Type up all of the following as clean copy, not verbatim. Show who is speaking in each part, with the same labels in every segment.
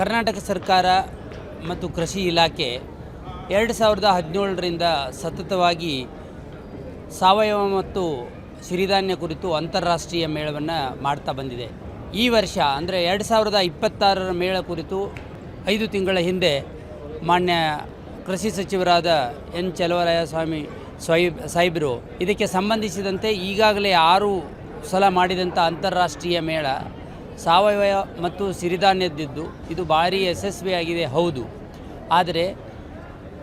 Speaker 1: ಕರ್ನಾಟಕ ಸರ್ಕಾರ ಮತ್ತು ಕೃಷಿ ಇಲಾಖೆ 2017ರಿಂದ ಸತತವಾಗಿ ಸಾವಯವ ಮತ್ತು ಸಿರಿಧಾನ್ಯ ಕುರಿತು ಅಂತಾರಾಷ್ಟ್ರೀಯ ಮೇಳವನ್ನು ಮಾಡ್ತಾ ಬಂದಿದೆ. ಈ ವರ್ಷ ಅಂದರೆ 2026ರ ಮೇಳ ಕುರಿತು 5 ತಿಂಗಳ ಹಿಂದೆ ಮಾನ್ಯ ಕೃಷಿ ಸಚಿವರಾದ ಎನ್ ಚಲುವರಾಯಸ್ವಾಮಿ ಸಾಹೇಬರು ಇದಕ್ಕೆ ಸಂಬಂಧಿಸಿದಂತೆ ಈಗಾಗಲೇ 6 ಸಲ ಮಾಡಿದಂಥ ಅಂತಾರಾಷ್ಟ್ರೀಯ ಮೇಳ ಸಾವಯವ ಮತ್ತು ಸಿರಿಧಾನ್ಯದ್ದಿದ್ದು ಇದು ಭಾರಿ ಯಶಸ್ವಿಯಾಗಿದೆ. ಹೌದು, ಆದರೆ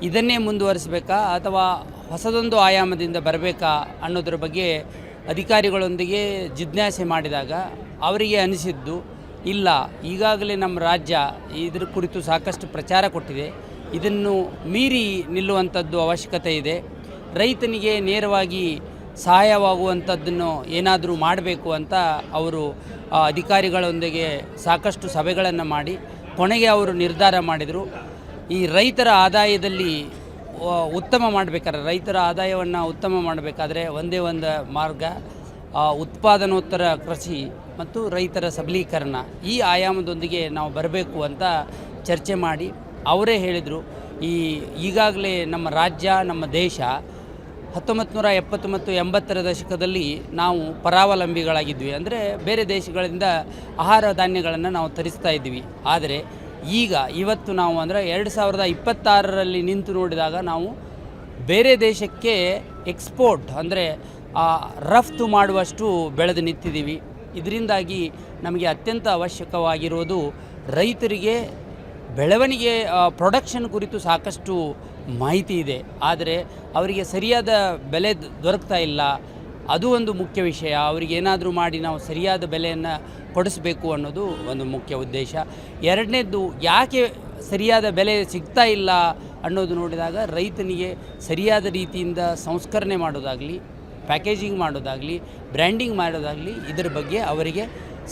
Speaker 1: ಇದನ್ನೇ ಮುಂದುವರಿಸಬೇಕಾ ಅಥವಾ ಹೊಸದೊಂದು ಆಯಾಮದಿಂದ ಬರಬೇಕಾ ಅನ್ನೋದ್ರ ಬಗ್ಗೆ ಅಧಿಕಾರಿಗಳೊಂದಿಗೆ ಜಿಜ್ಞಾಸೆ ಮಾಡಿದಾಗ ಅವರಿಗೆ ಅನಿಸಿದ್ದು, ಇಲ್ಲ, ಈಗಾಗಲೇ ನಮ್ಮ ರಾಜ್ಯ ಇದರ ಕುರಿತು ಸಾಕಷ್ಟು ಪ್ರಚಾರ ಕೊಟ್ಟಿದೆ, ಇದನ್ನು ಮೀರಿ ನಿಲ್ಲುವಂಥದ್ದು ಅವಶ್ಯಕತೆ ಇದೆ, ರೈತನಿಗೆ ನೇರವಾಗಿ ಸಹಾಯವಾಗುವಂಥದ್ದನ್ನು ಏನಾದರೂ ಮಾಡಬೇಕು ಅಂತ ಅವರು ಅಧಿಕಾರಿಗಳೊಂದಿಗೆ ಸಾಕಷ್ಟು ಸಭೆಗಳನ್ನು ಮಾಡಿ ಕೊನೆಗೆ ಅವರು ನಿರ್ಧಾರ ಮಾಡಿದರು. ಈ ರೈತರ ಆದಾಯದಲ್ಲಿ ಉತ್ತಮ ಮಾಡಬೇಕಾದ್ರೆ, ರೈತರ ಆದಾಯವನ್ನು ಉತ್ತಮ ಮಾಡಬೇಕಾದ್ರೆ ಒಂದೇ ಒಂದು ಮಾರ್ಗ ಉತ್ಪಾದನೋತ್ತರ ಕೃಷಿ ಮತ್ತು ರೈತರ ಸಬಲೀಕರಣ, ಈ ಆಯಾಮದೊಂದಿಗೆ ನಾವು ಬರಬೇಕು ಅಂತ ಚರ್ಚೆ ಮಾಡಿ ಅವರೇ ಹೇಳಿದರು. ಈಗಾಗಲೇ ನಮ್ಮ ರಾಜ್ಯ, ನಮ್ಮ ದೇಶ 1970 ಮತ್ತು 80ರ ದಶಕದಲ್ಲಿ ನಾವು ಪರಾವಲಂಬಿಗಳಾಗಿದ್ವಿ. ಅಂದರೆ ಬೇರೆ ದೇಶಗಳಿಂದ ಆಹಾರ ಧಾನ್ಯಗಳನ್ನು ನಾವು ತರಿಸ್ತಾ ಇದ್ವಿ. ಆದರೆ ಇವತ್ತು ನಾವು ಅಂದರೆ 2026ರಲ್ಲಿ ನಿಂತು ನೋಡಿದಾಗ ನಾವು ಬೇರೆ ದೇಶಕ್ಕೆ ಎಕ್ಸ್ಪೋರ್ಟ್ ಅಂದರೆ ರಫ್ತು ಮಾಡುವಷ್ಟು ಬೆಳೆದು ನಿಂತಿದ್ದೀವಿ. ಇದರಿಂದಾಗಿ ನಮಗೆ ಅತ್ಯಂತ ಅವಶ್ಯಕವಾಗಿರೋದು ರೈತರಿಗೆ ಬೆಳವಣಿಗೆ ಪ್ರೊಡಕ್ಷನ್ ಕುರಿತು ಸಾಕಷ್ಟು ಮಾಹಿತಿ ಇದೆ, ಆದರೆ ಅವರಿಗೆ ಸರಿಯಾದ ಬೆಲೆ ದೊರಕ್ತಾ ಇಲ್ಲ. ಅದು ಒಂದು ಮುಖ್ಯ ವಿಷಯ. ಅವರಿಗೆ ಏನಾದರೂ ಮಾಡಿ ನಾವು ಸರಿಯಾದ ಬೆಲೆಯನ್ನು ಕೊಡಿಸಬೇಕು ಅನ್ನೋದು ಒಂದು ಮುಖ್ಯ ಉದ್ದೇಶ. ಎರಡನೇದ್ದು, ಯಾಕೆ ಸರಿಯಾದ ಬೆಲೆ ಸಿಗ್ತಾ ಇಲ್ಲ ಅನ್ನೋದು ನೋಡಿದಾಗ ರೈತನಿಗೆ ಸರಿಯಾದ ರೀತಿಯಿಂದ ಸಂಸ್ಕರಣೆ ಮಾಡೋದಾಗಲಿ, ಪ್ಯಾಕೇಜಿಂಗ್ ಮಾಡೋದಾಗಲಿ, ಬ್ರ್ಯಾಂಡಿಂಗ್ ಮಾಡೋದಾಗಲಿ ಇದರ ಬಗ್ಗೆ ಅವರಿಗೆ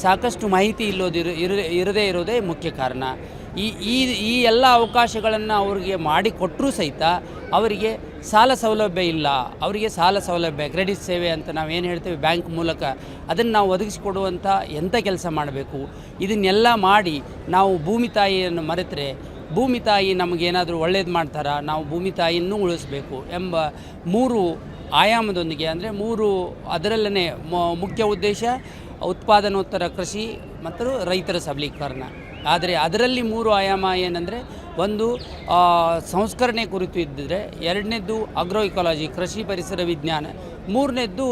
Speaker 1: ಸಾಕಷ್ಟು ಮಾಹಿತಿ ಇರದೇ ಇರೋದೇ ಮುಖ್ಯ ಕಾರಣ. ಈ ಎಲ್ಲ ಅವಕಾಶಗಳನ್ನು ಅವರಿಗೆ ಮಾಡಿಕೊಟ್ಟರೂ ಸಹಿತ ಅವರಿಗೆ ಸಾಲ ಸೌಲಭ್ಯ ಇಲ್ಲ. ಅವರಿಗೆ ಸಾಲ ಸೌಲಭ್ಯ, ಕ್ರೆಡಿಟ್ ಸೇವೆ ಅಂತ ನಾವೇನು ಹೇಳ್ತೇವೆ ಬ್ಯಾಂಕ್ ಮೂಲಕ, ಅದನ್ನು ನಾವು ಒದಗಿಸಿಕೊಡುವಂಥ ಎಂಥ ಕೆಲಸ ಮಾಡಬೇಕು. ಇದನ್ನೆಲ್ಲ ಮಾಡಿ ನಾವು ಭೂಮಿ ತಾಯಿಯನ್ನು ಮರೆತರೆ ಭೂಮಿ ತಾಯಿ ನಮಗೇನಾದರೂ ಒಳ್ಳೇದು ಮಾಡ್ತಾರಾ, ನಾವು ಭೂಮಿ ತಾಯಿಯನ್ನು ಉಳಿಸಬೇಕು ಎಂಬ 3 ಆಯಾಮದೊಂದಿಗೆ, ಅಂದರೆ 3 ಅದರಲ್ಲೇ ಮುಖ್ಯ ಉದ್ದೇಶ ಉತ್ಪಾದನೋತ್ತರ ಕೃಷಿ ಮತ್ತು ರೈತರ ಸಬಲೀಕರಣ. ಆದರೆ ಅದರಲ್ಲಿ 3 ಆಯಾಮ ಏನಂದರೆ, ಒಂದು ಸಂಸ್ಕರಣೆ ಕುರಿತು ಇದ್ದರೆ, ಎರಡನೇದ್ದು ಅಗ್ರೋ ಇಕಾಲಜಿ ಕೃಷಿ ಪರಿಸರ ವಿಜ್ಞಾನ, ಮೂರನೇದ್ದು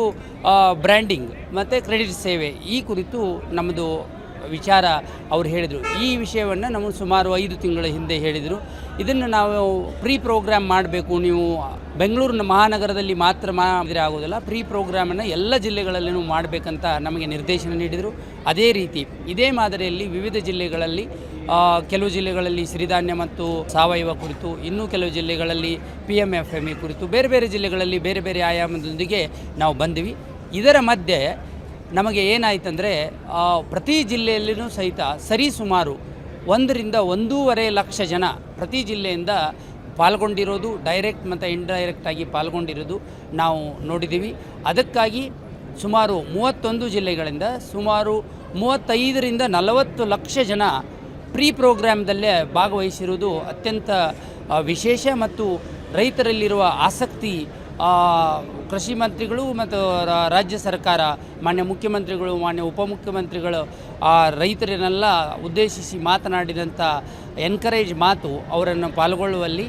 Speaker 1: ಬ್ರ್ಯಾಂಡಿಂಗ್ ಮತ್ತು ಕ್ರೆಡಿಟ್ ಸೇವೆ. ಈ ಕುರಿತು ನಮ್ಮದು ವಿಚಾರ ಅವರು ಹೇಳಿದರು. ಈ ವಿಷಯವನ್ನು ನಾವು ಸುಮಾರು 5 ತಿಂಗಳ ಹಿಂದೆ ಹೇಳಿದರು. ಇದನ್ನು ನಾವು ಪ್ರೋಗ್ರಾಮ್ ಮಾಡಬೇಕು, ನೀವು ಬೆಂಗಳೂರಿನ ಮಹಾನಗರದಲ್ಲಿ ಮಾತ್ರ ಮಾಡಿದರೆ ಆಗೋದಿಲ್ಲ, ಪ್ರೋಗ್ರಾಮನ್ನು ಎಲ್ಲ ಜಿಲ್ಲೆಗಳಲ್ಲೂ ಮಾಡಬೇಕಂತ ನಮಗೆ ನಿರ್ದೇಶನ ನೀಡಿದರು. ಅದೇ ರೀತಿ ಇದೇ ಮಾದರಿಯಲ್ಲಿ ವಿವಿಧ ಜಿಲ್ಲೆಗಳಲ್ಲಿ, ಕೆಲವು ಜಿಲ್ಲೆಗಳಲ್ಲಿ ಸಿರಿಧಾನ್ಯ ಮತ್ತು ಸಾವಯವ ಕುರಿತು, ಇನ್ನೂ ಕೆಲವು ಜಿಲ್ಲೆಗಳಲ್ಲಿ PMFME ಕುರಿತು, ಬೇರೆ ಬೇರೆ ಜಿಲ್ಲೆಗಳಲ್ಲಿ ಬೇರೆ ಬೇರೆ ಆಯಾಮದೊಂದಿಗೆ ನಾವು ಬಂದ್ವಿ. ಇದರ ಮಧ್ಯೆ ನಮಗೆ ಏನಾಯ್ತಂದರೆ, ಪ್ರತಿ ಜಿಲ್ಲೆಯಲ್ಲಿಯೂ ಸಹಿತ ಸರಿಸುಮಾರು 1 ರಿಂದ 1.5 ಲಕ್ಷ ಜನ ಪ್ರತಿ ಜಿಲ್ಲೆಯಿಂದ ಪಾಲ್ಗೊಂಡಿರೋದು, ಡೈರೆಕ್ಟ್ ಮತ್ತು ಇಂಡೈರೆಕ್ಟಾಗಿ ಪಾಲ್ಗೊಂಡಿರೋದು ನಾವು ನೋಡಿದ್ದೀವಿ. ಅದಕ್ಕಾಗಿ ಸುಮಾರು 31 ಜಿಲ್ಲೆಗಳಿಂದ ಸುಮಾರು 35 ರಿಂದ 40 ಲಕ್ಷ ಜನ ಪ್ರೋಗ್ರಾಮ್ದಲ್ಲೇ ಭಾಗವಹಿಸಿರುವುದು ಅತ್ಯಂತ ವಿಶೇಷ. ಮತ್ತು ರೈತರಲ್ಲಿರುವ ಆಸಕ್ತಿ, ಕೃಷಿ ಮಂತ್ರಿಗಳು ಮತ್ತು ರಾಜ್ಯ ಸರ್ಕಾರ, ಮಾನ್ಯ ಮುಖ್ಯಮಂತ್ರಿಗಳು, ಮಾನ್ಯ ಉಪಮುಖ್ಯಮಂತ್ರಿಗಳು ರೈತರನ್ನೆಲ್ಲ ಉದ್ದೇಶಿಸಿ ಮಾತನಾಡಿದಂಥ ಎನ್ಕರೇಜ್ ಮಾತು ಅವರನ್ನು ಪಾಲ್ಗೊಳ್ಳುವಲ್ಲಿ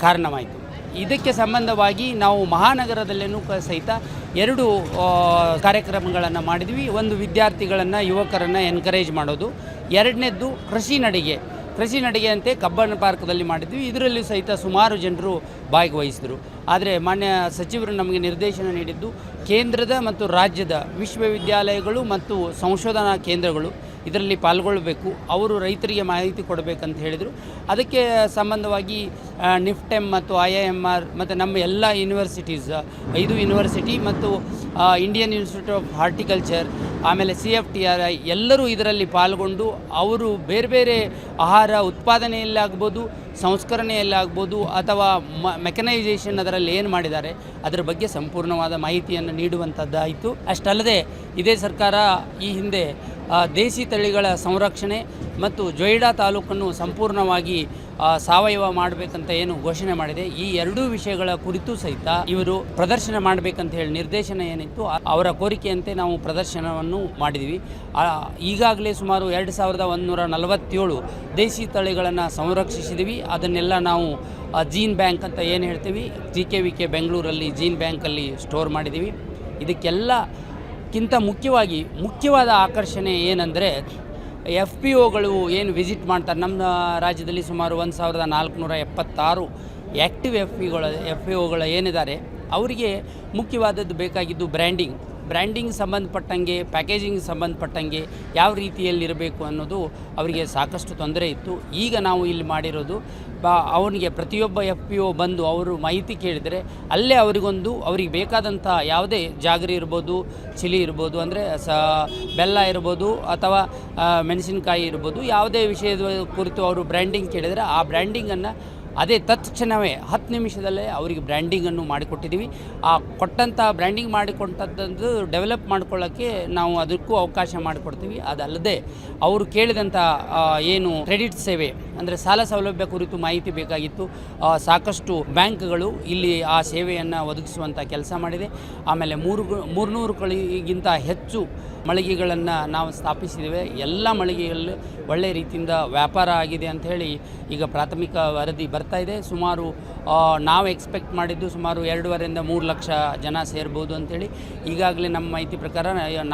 Speaker 1: ಕಾರಣವಾಯಿತು. ಇದಕ್ಕೆ ಸಂಬಂಧವಾಗಿ ನಾವು ಮಹಾನಗರದಲ್ಲೇನೂ ಸಹಿತ 2 ಕಾರ್ಯಕ್ರಮಗಳನ್ನು ಮಾಡಿದ್ವಿ. ಒಂದು ವಿದ್ಯಾರ್ಥಿಗಳನ್ನು, ಯುವಕರನ್ನು ಎನ್ಕರೇಜ್ ಮಾಡೋದು, ಎರಡನೇದ್ದು ಕೃಷಿ ನಡಿಗೆ ಅಂತೆ ಕಬ್ಬನ್ ಪಾರ್ಕ್ದಲ್ಲಿ ಮಾಡಿದ್ವಿ. ಇದರಲ್ಲಿ ಸಹಿತ ಸುಮಾರು ಜನರು ಭಾಗವಹಿಸಿದರು. ಆದರೆ ಮಾನ್ಯ ಸಚಿವರು ನಮಗೆ ನಿರ್ದೇಶನ ನೀಡಿದ್ದು, ಕೇಂದ್ರದ ಮತ್ತು ರಾಜ್ಯದ ವಿಶ್ವವಿದ್ಯಾಲಯಗಳು ಮತ್ತು ಸಂಶೋಧನಾ ಕೇಂದ್ರಗಳು ಇದರಲ್ಲಿ ಪಾಲ್ಗೊಳ್ಳಬೇಕು, ಅವರು ರೈತರಿಗೆ ಮಾಹಿತಿ ಕೊಡಬೇಕಂತ ಹೇಳಿದರು. ಅದಕ್ಕೆ ಸಂಬಂಧವಾಗಿ NIFTEM ಮತ್ತು IIMR ಮತ್ತು ನಮ್ಮ ಎಲ್ಲ ಯೂನಿವರ್ಸಿಟೀಸ್, 5 ಯೂನಿವರ್ಸಿಟಿ ಮತ್ತು ಇಂಡಿಯನ್ ಇನ್ಸ್ಟಿಟ್ಯೂಟ್ ಆಫ್ ಹಾರ್ಟಿಕಲ್ಚರ್, ಆಮೇಲೆ CFTRI ಎಲ್ಲರೂ ಇದರಲ್ಲಿ ಪಾಲ್ಗೊಂಡು ಅವರು ಬೇರೆ ಬೇರೆ ಆಹಾರ ಉತ್ಪಾದನೆಯಲ್ಲಾಗ್ಬೋದು, ಸಂಸ್ಕರಣೆಯಲ್ಲಾಗ್ಬೋದು ಅಥವಾ ಮೆಕನೈಸೇಷನ್ ಅದರಲ್ಲಿ ಏನು ಮಾಡಿದ್ದಾರೆ ಅದರ ಬಗ್ಗೆ ಸಂಪೂರ್ಣವಾದ ಮಾಹಿತಿಯನ್ನು ನೀಡುವಂಥದ್ದಾಯಿತು. ಅಷ್ಟಲ್ಲದೆ ಇದೇ ಸರ್ಕಾರ ಈ ಹಿಂದೆ ದೇಸಿ ತಳಿಗಳ ಸಂರಕ್ಷಣೆ ಮತ್ತು ಜೊಯ್ಡಾ ತಾಲೂಕನ್ನು ಸಂಪೂರ್ಣವಾಗಿ ಸಾವಯವ ಮಾಡಬೇಕಂತ ಏನು ಘೋಷಣೆ ಮಾಡಿದೆ. ಈ ಎರಡೂ ವಿಷಯಗಳ ಕುರಿತು ಸಹಿತ ಇವರು ಪ್ರದರ್ಶನ ಮಾಡಬೇಕಂತ ಹೇಳಿ ನಿರ್ದೇಶನ ಏನಿತ್ತು ಅವರ ಕೋರಿಕೆಯಂತೆ ನಾವು ಪ್ರದರ್ಶನವನ್ನು ಮಾಡಿದ್ವಿ. ಈಗಾಗಲೇ ಸುಮಾರು 2147 ದೇಸಿ ತಳಿಗಳನ್ನು ಸಂರಕ್ಷಿಸಿದ್ವಿ. ಅದನ್ನೆಲ್ಲ ನಾವು ಜೀನ್ ಬ್ಯಾಂಕ್ ಅಂತ ಏನು ಹೇಳ್ತೀವಿ, GKVK ಬೆಂಗಳೂರಲ್ಲಿ ಜೀನ್ ಬ್ಯಾಂಕಲ್ಲಿ ಸ್ಟೋರ್ ಮಾಡಿದ್ದೀವಿ. ಇದಕ್ಕೆಲ್ಲಕ್ಕಿಂತ ಮುಖ್ಯವಾದ ಆಕರ್ಷಣೆ ಏನಂದರೆ FPOಗಳು ಏನು ವಿಸಿಟ್ ಮಾಡ್ತಾರೆ. ನಮ್ಮ ರಾಜ್ಯದಲ್ಲಿ ಸುಮಾರು 1476 ಆ್ಯಕ್ಟಿವ್ FPOಗಳು ಏನಿದ್ದಾರೆ ಅವರಿಗೆ ಮುಖ್ಯವಾದದ್ದು ಬೇಕಾಗಿದ್ದು ಬ್ರ್ಯಾಂಡಿಂಗ್ ಸಂಬಂಧಪಟ್ಟಂಗೆ, ಪ್ಯಾಕೇಜಿಂಗ್ ಸಂಬಂಧಪಟ್ಟಂಗೆ ಯಾವ ರೀತಿಯಲ್ಲಿರಬೇಕು ಅನ್ನೋದು ಅವರಿಗೆ ಸಾಕಷ್ಟು ತೊಂದರೆ ಇತ್ತು. ಈಗ ನಾವು ಇಲ್ಲಿ ಮಾಡಿರೋದು ಅವನಿಗೆ ಪ್ರತಿಯೊಬ್ಬ FPO ಬಂದು ಅವರು ಮಾಹಿತಿ ಕೇಳಿದರೆ ಅಲ್ಲೇ ಅವರಿಗೆ ಬೇಕಾದಂಥ ಯಾವುದೇ ಜಾಗರಿ ಇರ್ಬೋದು, ಚಿಲ್ಲಿ ಇರ್ಬೋದು, ಅಂದರೆ ಬೆಲ್ಲ ಇರ್ಬೋದು ಅಥವಾ ಮೆಣಸಿನಕಾಯಿ ಇರ್ಬೋದು, ಯಾವುದೇ ವಿಷಯದ ಕುರಿತು ಅವರು ಬ್ರ್ಯಾಂಡಿಂಗ್ ಕೇಳಿದರೆ ಆ ಬ್ರ್ಯಾಂಡಿಂಗನ್ನು ಅದೇ ತತ್ಕ್ಷಣವೇ 10 ನಿಮಿಷದಲ್ಲೇ ಅವರಿಗೆ ಬ್ರ್ಯಾಂಡಿಂಗನ್ನು ಮಾಡಿಕೊಟ್ಟಿದ್ದೀವಿ. ಆ ಕೊಟ್ಟಂಥ ಬ್ರ್ಯಾಂಡಿಂಗ್ ಮಾಡಿಕೊಟ್ಟದ್ದು ಡೆವಲಪ್ ಮಾಡ್ಕೊಳ್ಳೋಕ್ಕೆ ನಾವು ಅದಕ್ಕೂ ಅವಕಾಶ ಮಾಡಿಕೊಡ್ತೀವಿ. ಅದಲ್ಲದೆ ಅವರು ಕೇಳಿದಂಥ ಏನು ಕ್ರೆಡಿಟ್ ಸೇವೆ ಅಂದರೆ ಸಾಲ ಸೌಲಭ್ಯ ಕುರಿತು ಮಾಹಿತಿ ಬೇಕಾಗಿತ್ತು. ಸಾಕಷ್ಟು ಬ್ಯಾಂಕ್ಗಳು ಇಲ್ಲಿ ಆ ಸೇವೆಯನ್ನು ಒದಗಿಸುವಂಥ ಕೆಲಸ ಮಾಡಿದೆ. ಆಮೇಲೆ 300ಗಳಿಗಿಂತ ಹೆಚ್ಚು ಮಳಿಗೆಗಳನ್ನು ನಾವು ಸ್ಥಾಪಿಸಿದ್ದೇವೆ. ಎಲ್ಲ ಮಳಿಗೆಗಳಲ್ಲಿ ಒಳ್ಳೆಯ ರೀತಿಯಿಂದ ವ್ಯಾಪಾರ ಆಗಿದೆ ಅಂಥೇಳಿ ಈಗ ಪ್ರಾಥಮಿಕ ವರದಿ ಬರ್ತಾ ಇದೆ. ಸುಮಾರು ನಾವು ಎಕ್ಸ್ಪೆಕ್ಟ್ ಮಾಡಿದ್ದು ಸುಮಾರು 2.5 3 ಲಕ್ಷ ಜನ ಸೇರ್ಬೋದು ಅಂಥೇಳಿ. ಈಗಾಗಲೇ ನಮ್ಮ ಮಾಹಿತಿ ಪ್ರಕಾರ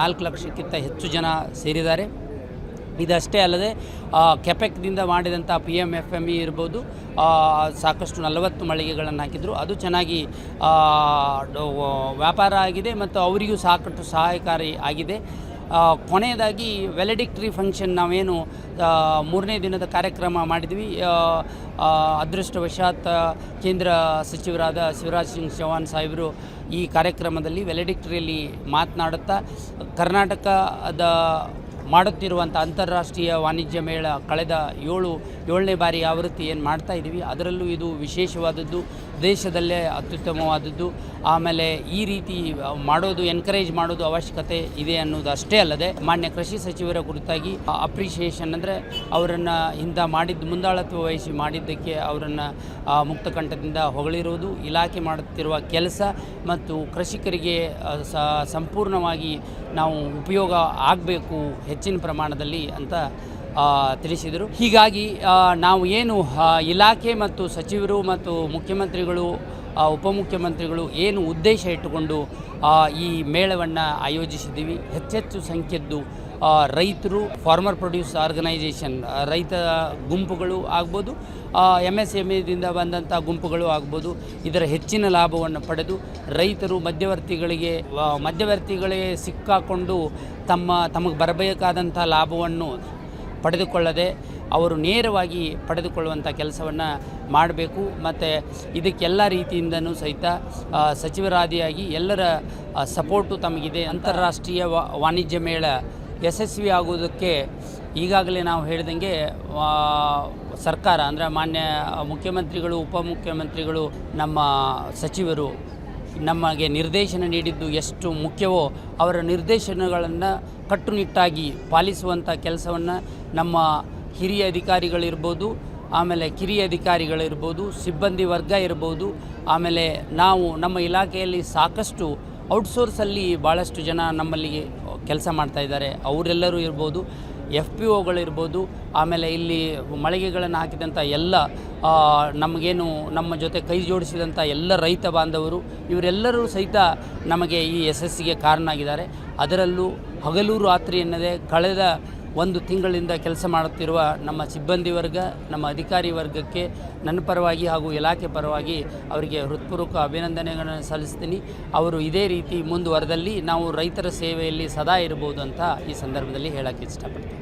Speaker 1: 4 ಲಕ್ಷಕ್ಕಿಂತ ಹೆಚ್ಚು ಜನ ಸೇರಿದ್ದಾರೆ. ಇದಷ್ಟೇ ಅಲ್ಲದೆ ಕೆಪೆಕ್ದಿಂದ ಮಾಡಿದಂಥ PMFME ಇರ್ಬೋದು, ಸಾಕಷ್ಟು 40 ಮಳಿಗೆಗಳನ್ನು ಹಾಕಿದ್ರು. ಅದು ಚೆನ್ನಾಗಿ ವ್ಯಾಪಾರ ಆಗಿದೆ ಮತ್ತು ಅವರಿಗೂ ಸಾಕಷ್ಟು ಸಹಾಯಕಾರಿ ಆಗಿದೆ. ಕೊನೆಯದಾಗಿ ವ್ಯಾಲಿಡಿಕ್ಟರಿ ಫಂಕ್ಷನ್ ನಾವೇನು 3ನೇ ದಿನದ ಕಾರ್ಯಕ್ರಮ ಮಾಡಿದ್ವಿ. ಅದೃಷ್ಟವಶಾತ್ ಕೇಂದ್ರ ಸಚಿವರಾದ ಶಿವರಾಜ್ ಸಿಂಗ್ ಚೌಹಾಣ್ ಸಾಹೇಬರು ಈ ಕಾರ್ಯಕ್ರಮದಲ್ಲಿ ವ್ಯಾಲಿಡಿಕ್ಟರಿಯಲ್ಲಿ ಮಾತನಾಡುತ್ತಾ ಕರ್ನಾಟಕದ ಮಾಡುತ್ತಿರುವಂಥ ಅಂತಾರಾಷ್ಟ್ರೀಯ ವಾಣಿಜ್ಯ ಮೇಳ ಕಳೆದ 7ನೇ ಬಾರಿ ಆವೃತ್ತಿ ಏನು ಮಾಡ್ತಾ ಇದ್ದೀವಿ, ಅದರಲ್ಲೂ ಇದು ವಿಶೇಷವಾದದ್ದು, ದೇಶದಲ್ಲೇ ಅತ್ಯುತ್ತಮವಾದದ್ದು. ಆಮೇಲೆ ಈ ರೀತಿ ಮಾಡೋದು, ಎನ್ಕರೇಜ್ ಮಾಡೋದು ಅವಶ್ಯಕತೆ ಇದೆ ಅನ್ನೋದು ಅಷ್ಟೇ ಅಲ್ಲದೆ ಮಾನ್ಯ ಕೃಷಿ ಸಚಿವರ ಕುರಿತಾಗಿ ಅಪ್ರಿಷಿಯೇಷನ್ ಅಂದರೆ ಅವರನ್ನು ಮುಂದಾಳತ್ವ ವಹಿಸಿ ಮಾಡಿದ್ದಕ್ಕೆ ಅವರನ್ನು ಮುಕ್ತಕಂಠದಿಂದ ಹೊಗಳಿರುವುದು, ಇಲಾಖೆ ಮಾಡುತ್ತಿರುವ ಕೆಲಸ ಮತ್ತು ಕೃಷಿಕರಿಗೆ ಸಂಪೂರ್ಣವಾಗಿ ನಾವು ಉಪಯೋಗ ಆಗಬೇಕು ಹೆಚ್ಚಿನ ಪ್ರಮಾಣದಲ್ಲಿ ಅಂತ ತಿಳಿಸಿದರು. ಹೀಗಾಗಿ ನಾವು ಏನು ಇಲಾಖೆ ಮತ್ತು ಸಚಿವರು ಮತ್ತು ಮುಖ್ಯಮಂತ್ರಿಗಳು, ಉಪಮುಖ್ಯಮಂತ್ರಿಗಳು ಏನು ಉದ್ದೇಶ ಇಟ್ಟುಕೊಂಡು ಈ ಮೇಳವನ್ನು ಆಯೋಜಿಸಿದ್ದೀವಿ, ಹೆಚ್ಚೆಚ್ಚು ಸಂಖ್ಯೆದ್ದು ರೈತರು, ಫಾರ್ಮರ್ ಪ್ರೊಡ್ಯೂಸ್ ಆರ್ಗನೈಜೇಷನ್, ರೈತ ಗುಂಪುಗಳು ಆಗ್ಬೋದು, MSMEದಿಂದ ಬಂದಂಥ ಗುಂಪುಗಳು ಆಗ್ಬೋದು, ಇದರ ಹೆಚ್ಚಿನ ಲಾಭವನ್ನು ಪಡೆದು ರೈತರು ಮಧ್ಯವರ್ತಿಗಳೇ ಸಿಕ್ಕಾಕೊಂಡು ತಮಗೆ ಬರಬೇಕಾದಂಥ ಲಾಭವನ್ನು ಪಡೆದುಕೊಳ್ಳದೆ ಅವರು ನೇರವಾಗಿ ಪಡೆದುಕೊಳ್ಳುವಂಥ ಕೆಲಸವನ್ನು ಮಾಡಬೇಕು. ಮತ್ತು ಇದಕ್ಕೆಲ್ಲ ರೀತಿಯಿಂದನೂ ಸಹಿತ ಸಚಿವರಾದಿಯಾಗಿ ಎಲ್ಲರ ಸಪೋರ್ಟು ತಮಗಿದೆ. ಅಂತಾರಾಷ್ಟ್ರೀಯ ವಾಣಿಜ್ಯ ಮೇಳ ಯಶಸ್ವಿ ಆಗುವುದಕ್ಕೆ ಈಗಾಗಲೇ ನಾವು ಹೇಳಿದಂಗೆ ಸರ್ಕಾರ ಅಂದರೆ ಮಾನ್ಯ ಮುಖ್ಯಮಂತ್ರಿಗಳು, ಉಪಮುಖ್ಯಮಂತ್ರಿಗಳು, ನಮ್ಮ ಸಚಿವರು ನಮಗೆ ನಿರ್ದೇಶನ ನೀಡಿದ್ದು ಎಷ್ಟು ಮುಖ್ಯವೋ ಅವರ ನಿರ್ದೇಶನಗಳನ್ನು ಕಟ್ಟುನಿಟ್ಟಾಗಿ ಪಾಲಿಸುವಂಥ ಕೆಲಸವನ್ನು ನಮ್ಮ ಹಿರಿಯ ಅಧಿಕಾರಿಗಳಿರ್ಬೋದು, ಆಮೇಲೆ ಕಿರಿಯ ಅಧಿಕಾರಿಗಳಿರ್ಬೋದು, ಸಿಬ್ಬಂದಿ ವರ್ಗ ಇರ್ಬೋದು, ಆಮೇಲೆ ನಮ್ಮ ಇಲಾಖೆಯಲ್ಲಿ ಸಾಕಷ್ಟು ಔಟ್ಸೋರ್ಸಲ್ಲಿ ಭಾಳಷ್ಟು ಜನ ನಮ್ಮಲ್ಲಿ ಕೆಲಸ ಮಾಡ್ತಾಯಿದ್ದಾರೆ. ಅವರೆಲ್ಲರೂ ಇರ್ಬೋದು, FPOಗಳಿರ್ಬೋದು, ಆಮೇಲೆ ಇಲ್ಲಿ ಮಳಿಗೆಗಳನ್ನು ಹಾಕಿದಂಥ ಎಲ್ಲ ನಮಗೇನು ನಮ್ಮ ಜೊತೆ ಕೈ ಜೋಡಿಸಿದಂಥ ಎಲ್ಲ ರೈತ ಬಾಂಧವರು, ಇವರೆಲ್ಲರೂ ಸಹಿತ ನಮಗೆ ಈ ಯಶಸ್ಸಿಗೆ ಕಾರಣ ಆಗಿದ್ದಾರೆ. ಅದರಲ್ಲೂ ಹಗಲು ರಾತ್ರಿ ಎನ್ನದೇ ಕಳೆದ 1 ತಿಂಗಳಿಂದ ಕೆಲಸ ಮಾಡುತ್ತಿರುವ ನಮ್ಮ ಸಿಬ್ಬಂದಿ ವರ್ಗ, ನಮ್ಮ ಅಧಿಕಾರಿ ವರ್ಗಕ್ಕೆ ನನ್ನ ಪರವಾಗಿ ಹಾಗೂ ಇಲಾಖೆ ಪರವಾಗಿ ಅವರಿಗೆ ಹೃತ್ಪೂರ್ವಕ ಅಭಿನಂದನೆಗಳನ್ನು ಸಲ್ಲಿಸ್ತೀನಿ. ಅವರು ಇದೇ ರೀತಿ ಮುಂದುವರೆದಲ್ಲಿ ನಾವು ರೈತರ ಸೇವೆಯಲ್ಲಿ ಸದಾ ಇರಬಹುದು ಅಂತ ಈ ಸಂದರ್ಭದಲ್ಲಿ ಹೇಳೋಕ್ಕೆ ಇಷ್ಟಪಡ್ತೀನಿ.